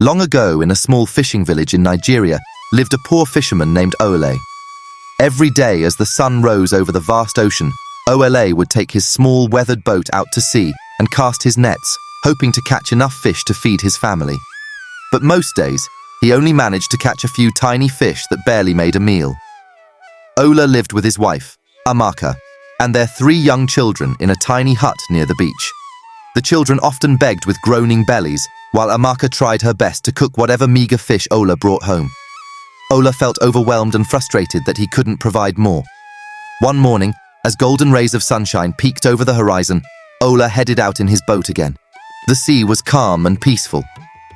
Long ago, in a small fishing village in Nigeria, lived a poor fisherman named Ole. Every day as the sun rose over the vast ocean, Ole would take his small weathered boat out to sea and cast his nets, hoping to catch enough fish to feed his family. But most days, he only managed to catch a few tiny fish that barely made a meal. Ole lived with his wife, Amaka, and their 3 young children in a tiny hut near the beach. The children often begged with groaning bellies, while Amaka tried her best to cook whatever meager fish Ole brought home. Ole felt overwhelmed and frustrated that he couldn't provide more. One morning, as golden rays of sunshine peeked over the horizon, Ole headed out in his boat again. The sea was calm and peaceful.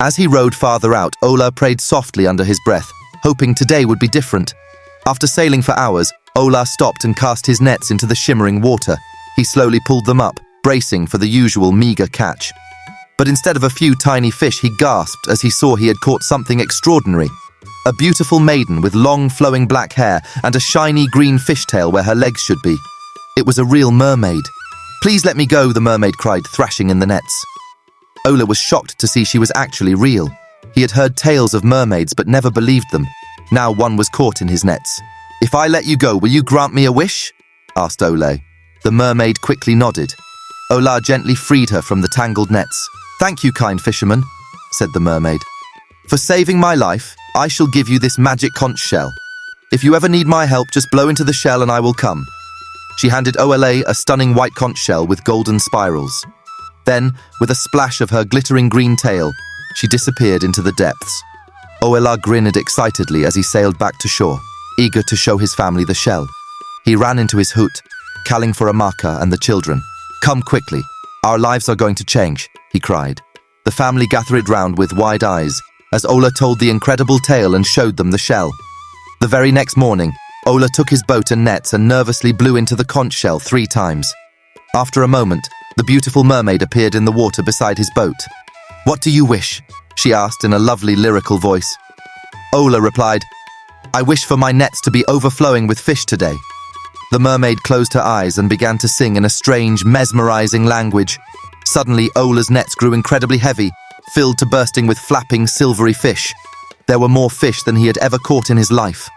As he rowed farther out, Ole prayed softly under his breath, hoping today would be different. After sailing for hours, Ole stopped and cast his nets into the shimmering water. He slowly pulled them up, bracing for the usual meager catch. But instead of a few tiny fish, he gasped as he saw he had caught something extraordinary. A beautiful maiden with long flowing black hair and a shiny green fishtail where her legs should be. It was a real mermaid. "Please let me go," the mermaid cried, thrashing in the nets. Ole was shocked to see she was actually real. He had heard tales of mermaids but never believed them. Now one was caught in his nets. "If I let you go, will you grant me a wish?" asked Ole. The mermaid quickly nodded. Ole gently freed her from the tangled nets. "Thank you, kind fisherman," said the mermaid. "For saving my life, I shall give you this magic conch shell. If you ever need my help, just blow into the shell and I will come." She handed Ole a stunning white conch shell with golden spirals. Then, with a splash of her glittering green tail, she disappeared into the depths. Ole grinned excitedly as he sailed back to shore, eager to show his family the shell. He ran into his hut, calling for Amaka and the children. "Come quickly, our lives are going to change," he cried. The family gathered round with wide eyes as Ole told the incredible tale and showed them the shell. The very next morning, Ole took his boat and nets and nervously blew into the conch shell 3 times. After a moment, the beautiful mermaid appeared in the water beside his boat. "What do you wish?" she asked in a lovely lyrical voice. Ole replied, "I wish for my nets to be overflowing with fish today." The mermaid closed her eyes and began to sing in a strange, mesmerizing language. Suddenly, Ole's nets grew incredibly heavy, filled to bursting with flapping, silvery fish. There were more fish than he had ever caught in his life.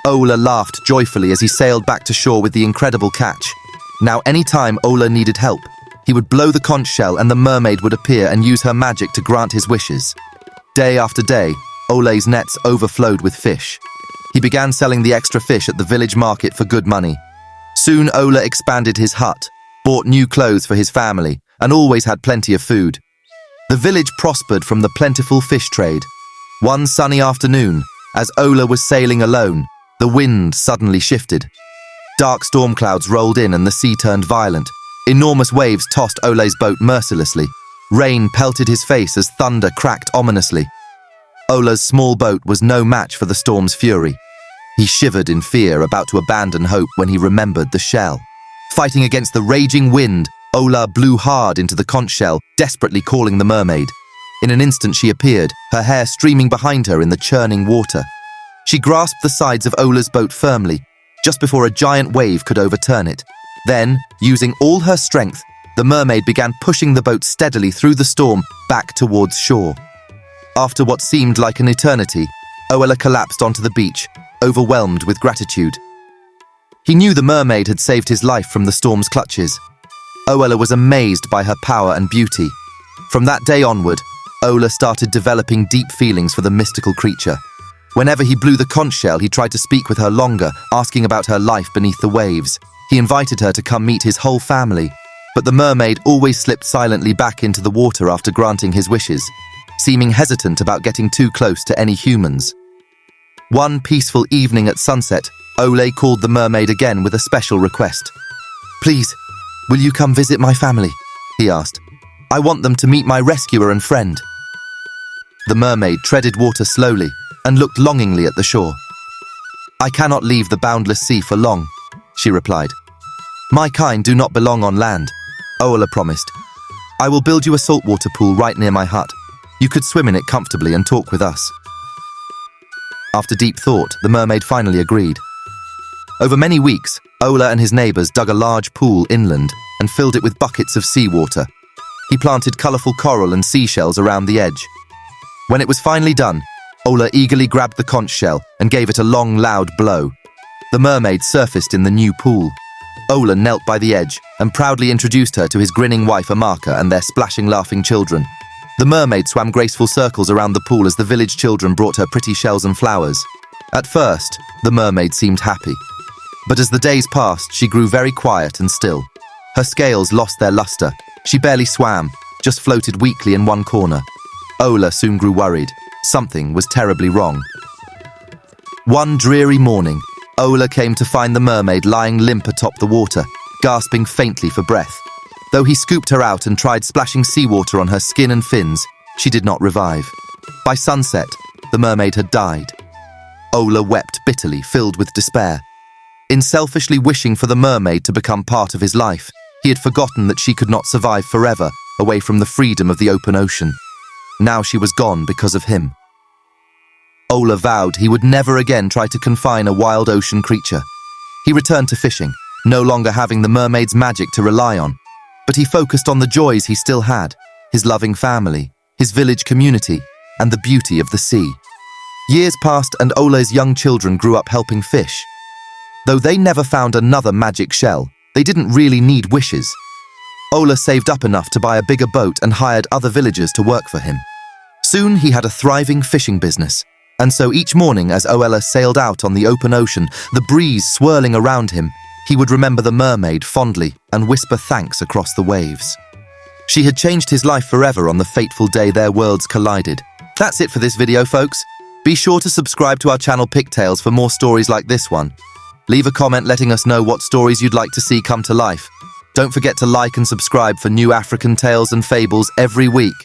Ole laughed joyfully as he sailed back to shore with the incredible catch. Now, any time Ole needed help, he would blow the conch shell and the mermaid would appear and use her magic to grant his wishes. Day after day, Ole's nets overflowed with fish. He began selling the extra fish at the village market for good money. Soon Ole expanded his hut, bought new clothes for his family, and always had plenty of food. The village prospered from the plentiful fish trade. One sunny afternoon, as Ole was sailing alone, the wind suddenly shifted. Dark storm clouds rolled in and the sea turned violent. Enormous waves tossed Ole's boat mercilessly. Rain pelted his face as thunder cracked ominously. Ole's small boat was no match for the storm's fury. He shivered in fear, about to abandon hope when he remembered the shell. Fighting against the raging wind, Ole blew hard into the conch shell, desperately calling the mermaid. In an instant she appeared, her hair streaming behind her in the churning water. She grasped the sides of Ole's boat firmly, just before a giant wave could overturn it. Then, using all her strength, the mermaid began pushing the boat steadily through the storm back towards shore. After what seemed like an eternity, Ole collapsed onto the beach, overwhelmed with gratitude. He knew the mermaid had saved his life from the storm's clutches. Ole was amazed by her power and beauty. From that day onward, Ole started developing deep feelings for the mystical creature. Whenever he blew the conch shell, he tried to speak with her longer, asking about her life beneath the waves. He invited her to come meet his whole family, but the mermaid always slipped silently back into the water after granting his wishes, seeming hesitant about getting too close to any humans. One peaceful evening at sunset, Ole called the mermaid again with a special request. "Please, will you come visit my family?" he asked. "I want them to meet my rescuer and friend." The mermaid treaded water slowly and looked longingly at the shore. "I cannot leave the boundless sea for long," she replied. "My kind do not belong on land," Ole promised. "I will build you a saltwater pool right near my hut. You could swim in it comfortably and talk with us." After deep thought, the mermaid finally agreed. Over many weeks, Ole and his neighbors dug a large pool inland and filled it with buckets of seawater. He planted colorful coral and seashells around the edge. When it was finally done, Ola eagerly grabbed the conch shell and gave it a long, loud blow. The mermaid surfaced in the new pool. Ola knelt by the edge and proudly introduced her to his grinning wife Amaka and their splashing, laughing children. The mermaid swam graceful circles around the pool as the village children brought her pretty shells and flowers. At first, the mermaid seemed happy. But as the days passed, she grew very quiet and still. Her scales lost their luster. She barely swam, just floated weakly in one corner. Ola soon grew worried. Something was terribly wrong. One dreary morning, Ola came to find the mermaid lying limp atop the water, gasping faintly for breath. Though he scooped her out and tried splashing seawater on her skin and fins, she did not revive. By sunset, the mermaid had died. Ola wept bitterly, filled with despair. In selfishly wishing for the mermaid to become part of his life, he had forgotten that she could not survive forever away from the freedom of the open ocean. Now she was gone because of him. Ola vowed he would never again try to confine a wild ocean creature. He returned to fishing, no longer having the mermaid's magic to rely on. But he focused on the joys he still had, his loving family, his village community, and the beauty of the sea. Years passed and Ola's young children grew up helping fish. Though they never found another magic shell, they didn't really need wishes. Ola saved up enough to buy a bigger boat and hired other villagers to work for him. Soon he had a thriving fishing business, and so each morning as Ola sailed out on the open ocean, the breeze swirling around him, he would remember the mermaid fondly and whisper thanks across the waves. She had changed his life forever on the fateful day their worlds collided. That's it for this video, folks. Be sure to subscribe to our channel FolkTales for more stories like this one. Leave a comment letting us know what stories you'd like to see come to life. Don't forget to like and subscribe for new African tales and fables every week.